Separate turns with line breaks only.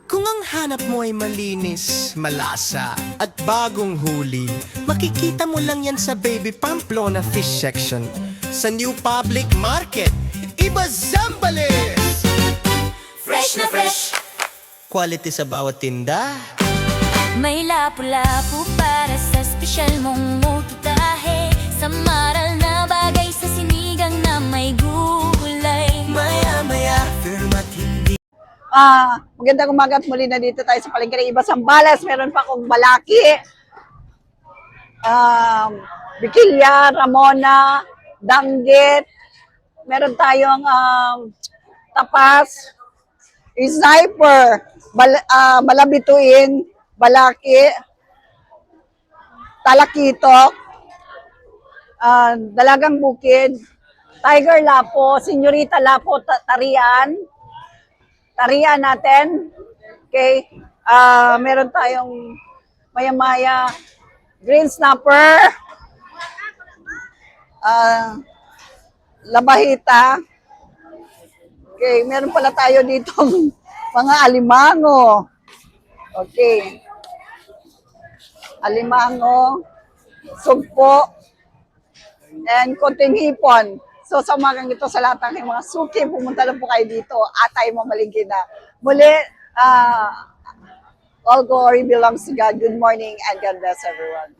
Kung ang hanap mo ay malinis, malasa, at bagong huli, makikita mo lang yan sa Baby Pamplona Fish Section. Sa New Public Market, iba Zambales!
Fresh na fresh,
Quality sa bawat tinda.
may lapu-lapu para sa espesyal mong mututahe. Sa maral na bagay sa sinigang na may gulay.
Maya-maya, firmat hindi.
Magandang umaga at muli na dito tayo sa palengke ng Iba Zambales. Meron pa akong Balaki, Bikilya, Ramona, Danggit. Meron tayong Tapas, Sniper, Malabituin, Balaki, Talakitok, Dalagang Bukid, Tiger Lapo, Senyorita Lapo, Tarian natin. Okay. Meron tayong maya-maya green snapper, labahita. Okay, meron pala tayo dito mga alimango. Okay. Alimango, sugpo, and konting hipon. So sa umagang ito, sa lahat ng mga suki, pumunta lang po kayo dito at tayo mamalingki na. Muli, all glory belongs to God. Good morning and God bless everyone.